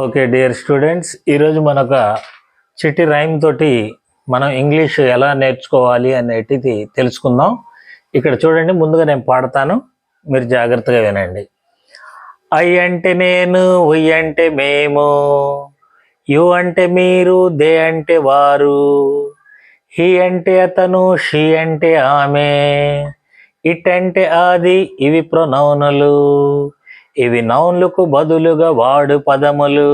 Okay dear students, ఈరోజు మనొక చిట్టి rhyme తోటి మనం ఇంగ్లీష్ ఎలా నేర్చుకోవాలి అనేటిది తెలుసుకుందాం. ఇక్కడ చూడండి, ముందుగా నేను పాడతాను, మీరు జాగ్రత్తగా వినండి. ఐ అంటే నేను, ఉయ్ అంటే మేము, యు అంటే మీరు, దే అంటే వారు, హీ అంటే అతను, షీ అంటే ఆమె, ఇట్ అంటే అది, ఇవి ప్రొనౌనులు, ఇవి నౌన్లకు బదులుగా వాడు పదములు.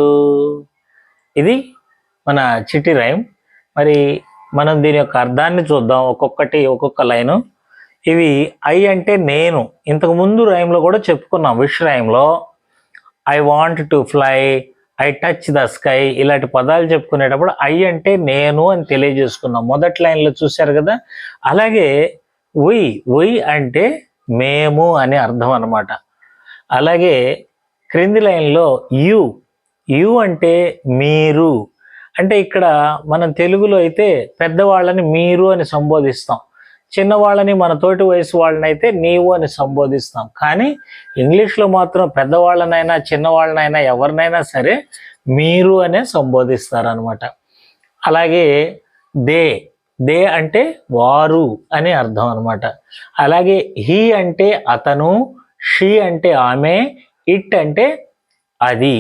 ఇది మన చిట్టి రైమ్. మరి మనం దీని యొక్క అర్థాన్ని చూద్దాం, ఒక్కొక్క లైను. ఇవి ఐ అంటే నేను, ఇంతకు ముందు రైమ్లో కూడా చెప్పుకున్నాం. విష్ రైమ్లో I want to fly, I touch the sky, ఇలాంటి పదాలు చెప్పుకునేటప్పుడు ఐ అంటే నేను అని తెలియజేసుకున్నాం. మొదటి లైన్లో చూశారు కదా. అలాగే ఉయ్ అంటే మేము అని అర్థం అన్నమాట. అలాగే క్రింది లైన్లో యు అంటే మీరు, అంటే ఇక్కడ మనం తెలుగులో అయితే పెద్దవాళ్ళని మీరు అని సంబోధిస్తాం, చిన్నవాళ్ళని మన తోటి వయసు వాళ్ళని అయితే నీవు అని సంబోధిస్తాం. కానీ ఇంగ్లీష్లో మాత్రం పెద్దవాళ్ళనైనా చిన్నవాళ్ళనైనా ఎవరినైనా సరే మీరు అనే సంబోధిస్తారనమాట. అలాగే దే అంటే వారు అని అర్థం అనమాట. అలాగే హీ అంటే అతను, షీ అంటే ఆమె, ఇట్ అంటే అది.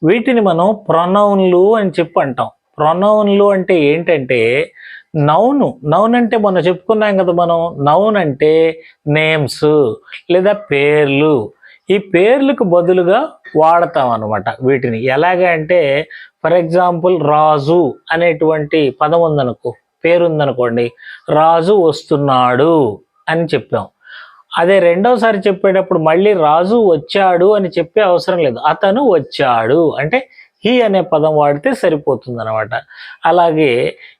వీటిని మనం ప్రొనౌన్లు అని చెప్పి అంటాం. ప్రొనౌన్లు అంటే ఏంటంటే నౌన్ అంటే మనం చెప్పుకున్నాం కదా. మనం నౌన్ అంటే నేమ్స్ లేదా పేర్లు. ఈ పేర్లకు బదులుగా వాడతాం అనమాట వీటిని. ఎలాగా అంటే, ఫర్ ఎగ్జాంపుల్ రాజు అనేటువంటి పదం ఉందనుకో, పేరుందనుకోండి, రాజు వస్తున్నాడు అని చెప్పాం. అదే రెండోసారి చెప్పేటప్పుడు మళ్ళీ రాజు వచ్చాడు అని చెప్పే అవసరం లేదు, అతను వచ్చాడు అంటే హీ అనే పదం వాడితే సరిపోతుంది అనమాట. అలాగే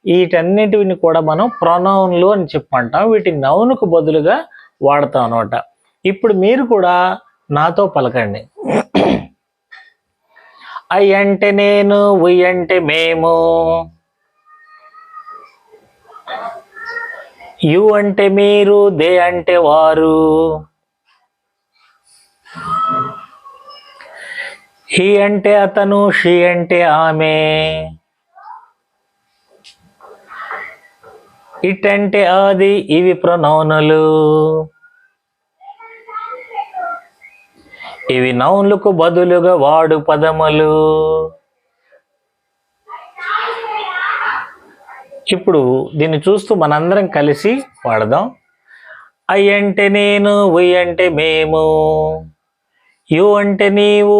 వీటన్నిటిని కూడా మనం ప్రొనౌన్లు అని చెప్పంటాం. వీటి నౌన్కు బదులుగా వాడతాం అనమాట. ఇప్పుడు మీరు కూడా నాతో పలకండి. ఐ అంటే నేను, ఉయ్ అంటే మేము, యు అంటే మీరు, దే అంటే వారు, హీ అంటే అతను, షీ అంటే ఆమె, ఇట్ అంటే అది, ఇవి ప్రొనౌనులు, ఇవి నౌన్లకు బదులుగా వాడు పదములు. ఇప్పుడు దీన్ని చూస్తూ మనందరం కలిసి వాడదాం. ఐ అంటే నేను, ఉయ్ అంటే మేము, యు అంటే నీవు,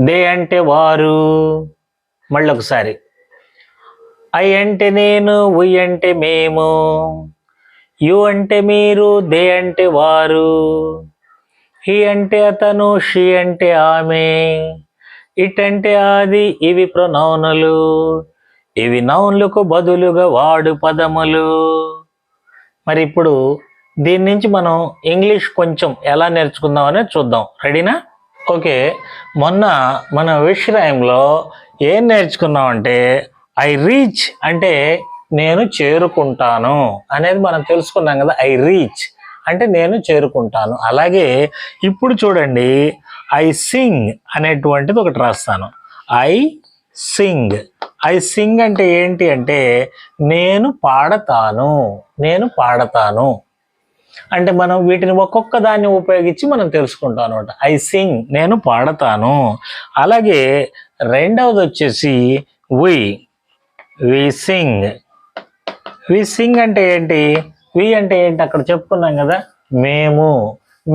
దే అంటే వారు. మళ్ళొకసారి, ఐ అంటే నేను, ఉయ్ అంటే మేము, యు అంటే మీరు, దే అంటే వారు, హీ అంటే అతను, షీ అంటే ఆమె, ఇట్ అంటే అది, ఇవి ప్రొనౌనులు, ఇవి నౌన్లకు బదులుగా వాడు పదములు. మరి ఇప్పుడు దీని నుంచి మనం ఇంగ్లీష్ కొంచెం ఎలా నేర్చుకుందామని చూద్దాం. రెడీనా? ఓకే, మొన్న మన విష్ రైమ్లో ఏం నేర్చుకున్నామంటే, ఐ రీచ్ అంటే నేను చేరుకుంటాను అనేది మనం తెలుసుకున్నాం కదా. ఐ రీచ్ అంటే నేను చేరుకుంటాను. అలాగే ఇప్పుడు చూడండి, ఐ సింగ్ అనేటువంటిది ఒకటి రాస్తాను. ఐ సింగ్ అంటే ఏంటి అంటే నేను పాడతాను అంటే మనం వీటిని ఒక్కొక్క దాన్ని ఉపయోగించి మనం తెలుసుకుంటాం అనమాట. ఐ సింగ్ నేను పాడతాను. అలాగే రెండవది వచ్చేసి వి సింగ్ అంటే ఏంటి? వి అంటే ఏంటి అక్కడ చెప్పుకున్నాం కదా,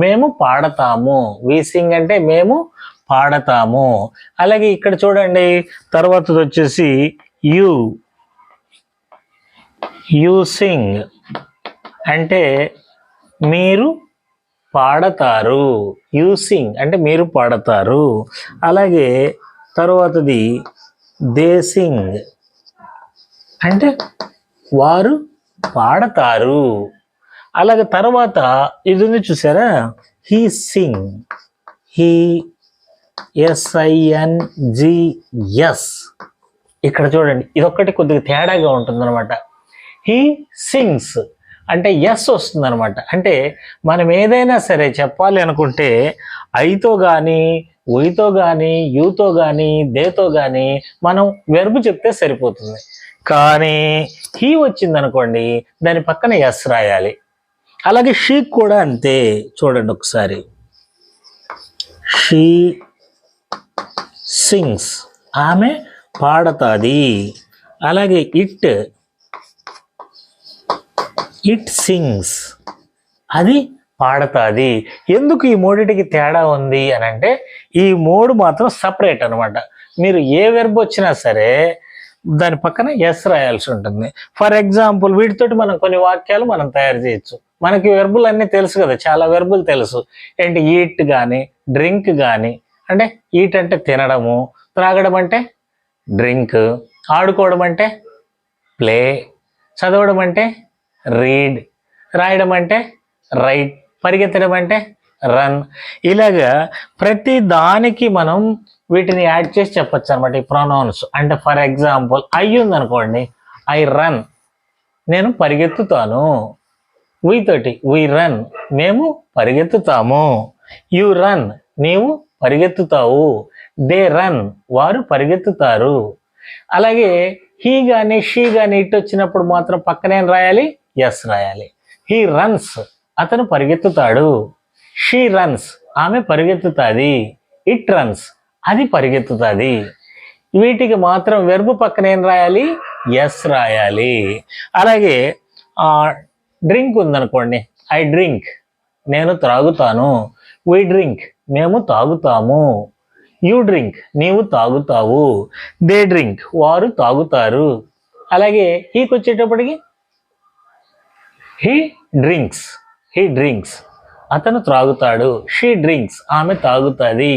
మేము పాడతాము. వి సింగ్ అంటే మేము పాడతాము. అలాగే ఇక్కడ చూడండి, తర్వాతది వచ్చేసి యు సింగ్ అంటే మీరు పాడతారు. యు సింగ్ అంటే మీరు పాడతారు. అలాగే తర్వాతది దే సింగ్ అంటే వారు పాడతారు. అలాగే తర్వాత ఇది ఉంది చూసారా, హీ సింగ్, SINGS. ఇక్కడ చూడండి, ఇదొక్కటి కొద్దిగా తేడాగా ఉంటుంది అనమాట. హీ సింగ్స్ అంటే ఎస్ వస్తుంది అనమాట. అంటే మనం ఏదైనా సరే చెప్పాలి అనుకుంటే ఐతో కానీ ఉయితో కానీ యూతో కానీ దేతో కానీ మనం వెర్బ్ చెప్తే సరిపోతుంది. కానీ హీ వచ్చింది అనుకోండి, దాని పక్కన ఎస్ రాయాలి. అలాగే షీ కూడా అంతే. చూడండి ఒకసారి, షీ సింగ్స్, ఆమె పాడతాది. అలాగే ఇట్ సింగ్స్, అది పాడతాది. ఎందుకు ఈ మూడిటికి తేడా ఉంది అని అంటే, ఈ మూడు మాత్రం సపరేట్ అనమాట. మీరు ఏ వెర్బ్ వచ్చినా సరే దాని పక్కన ఎస్ రాయాల్సి ఉంటుంది. ఫర్ ఎగ్జాంపుల్ వీటితోటి మనం కొన్ని వాక్యాలు మనం తయారు చేయొచ్చు. మనకి వెర్బులు అన్నీ తెలుసు కదా, చాలా వెర్బులు తెలుసు. ఏంటి, ఈట్ కానీ డ్రింక్ కానీ, అంటే ఈట్ అంటే తినడము, త్రాగడం అంటే డ్రింక్, ఆడుకోవడం అంటే ప్లే, చదవడం అంటే రీడ్, రాయడం అంటే రైట్, పరిగెత్తడం అంటే రన్. ఇలాగా ప్రతి దానికి మనం వీటిని యాడ్ చేసి చెప్పచ్చు అనమాట ఈ ప్రొనౌన్స్. అంటే ఫర్ ఎగ్జాంపుల్ ఐ ఉందనుకోండి, ఐ రన్, నేను పరిగెత్తుతాను. వీ తోటి వీ రన్, మేము పరిగెత్తుతాము. యు రన్, నీవు పరిగెత్తుతావు. దే రన్, వారు పరిగెత్తుతారు. అలాగే హీ కానీ షీ కానీ ఇటు వచ్చినప్పుడు మాత్రం పక్కనేం రాయాలి, ఎస్ రాయాలి. హీ రన్స్, అతను పరిగెత్తుతాడు. షీ రన్స్, ఆమె పరిగెత్తుతాది. ఇట్ రన్స్, అది పరిగెత్తుతుంది. వీటికి మాత్రం వెర్బ్ పక్కన ఏం రాయాలి, ఎస్ రాయాలి. అలాగే డ్రింక్ ఉందనుకోండి, ఐ డ్రింక్, నేను త్రాగుతాను. వీ డ్రింక్, మేము తాగుతాము. యూ డ్రింక్, నీవు తాగుతావు. దే డ్రింక్, వారు తాగుతారు. అలాగే హీకి వచ్చేటప్పటికి హీ డ్రింక్స్, అతను త్రాగుతాడు. షీ డ్రింక్స్, ఆమె తాగుతుంది.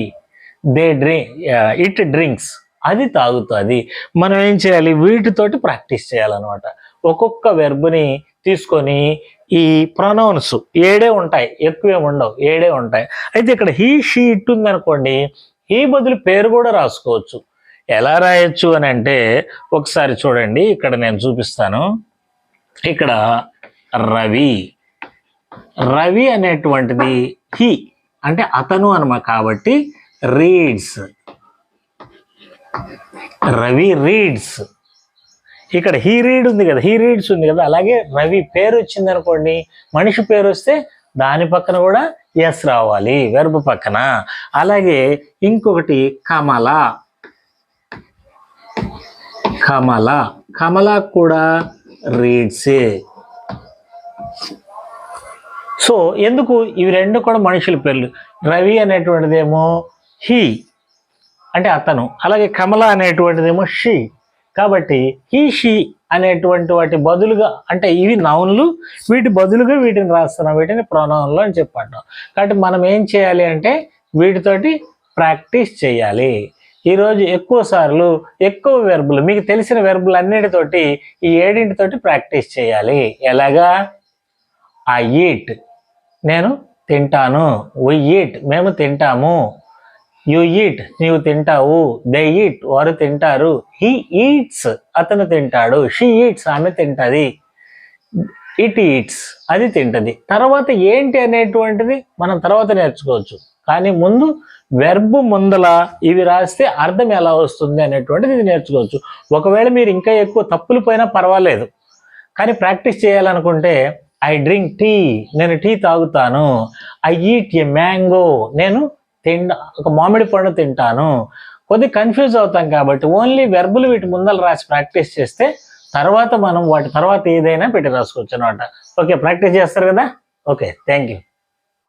ఇట్ డ్రింక్స్, అది తాగుతుంది. మనం ఏం చేయాలి, వీటితోటి ప్రాక్టీస్ చేయాలన్నమాట. ఒక్కొక్క వెర్బ్ని తీసుకొని ఈ ప్రొనౌన్స్ 7 ఉంటాయి, ఎక్కువే ఉండవు, 7 ఉంటాయి. అయితే ఇక్కడ హీ షీ ఇట్ ఉందనుకోండి, హీ బదులు పేరు కూడా రాసుకోవచ్చు. ఎలా రాయొచ్చు అని అంటే ఒకసారి చూడండి, ఇక్కడ నేను చూపిస్తాను. ఇక్కడ రవి అనేటువంటిది హీ అంటే అతను అనమాట, కాబట్టి రీడ్స్, రవి రీడ్స్. ఇక్కడ హీ రీడ్ ఉంది కదా, హీ రీడ్స్ ఉంది కదా. అలాగే రవి పేరు వచ్చింది అనుకోండి, మనిషి పేరు వస్తే దాని పక్కన కూడా ఎస్ రావాలి, వెర్బ్ పక్కన. అలాగే ఇంకొకటి కమల కూడా రీడ్సే. సో ఎందుకు ఇవి రెండు కూడా మనుషుల పేర్లు. రవి అనేటువంటిదేమో హీ అంటే అతను, అలాగే కమల అనేటువంటిదేమో షీ. కాబట్టి హీ షీ అనేటువంటి వాటి బదులుగా, అంటే ఇవి నౌన్లు, వీటి బదులుగా వీటిని రాస్తున్నాం, వీటిని ప్రొనౌన్లు అని చెప్పంటాం. కాబట్టి మనం ఏం చేయాలి అంటే వీటితోటి ప్రాక్టీస్ చేయాలి. ఈరోజు ఎక్కువ సార్లు ఎక్కువ వెర్బులు, మీకు తెలిసిన వెర్బులు అన్నిటితోటి ఈ 7 ప్రాక్టీస్ చేయాలి. ఎలాగా, ఐ ఈట్, నేను తింటాను. వి ఈట్, మేము తింటాము. యు ఈట్, నీవు తింటావు. దే ఈట్, వారు తింటారు. హీ ఈట్స్, అతను తింటాడు. షీ ఈట్స్, ఆమె తింటది. ఇట్ ఈట్స్, అది తింటది. తర్వాత ఏంటి అనేటువంటిది మనం తర్వాత నేర్చుకోవచ్చు. కానీ ముందు వెర్బ్ ముందల ఇవి రాస్తే అర్థం ఎలా వస్తుంది అనేటువంటిది ఇది నేర్చుకోవచ్చు. ఒకవేళ మీరు ఇంకా ఎక్కువ తప్పులు పోయినా పర్వాలేదు, కానీ ప్రాక్టీస్ చేయాలనుకుంటే ఐ డ్రింక్ టీ, నేను టీ తాగుతాను. ఐ ఈట్ ఏ మ్యాంగో, నేను ఒక మామిడి పండు తింటాను. కొద్దిగా కన్ఫ్యూజ్ అవుతాం కాబట్టి ఓన్లీ వెర్బులు వీటి ముందర రాసి ప్రాక్టీస్ చేస్తే తర్వాత మనం వాటి తర్వాత ఏదైనా పెట్టి రాసుకోవచ్చు అనమాట. ఓకే, ప్రాక్టీస్ చేస్తారు కదా. Okay, thank you.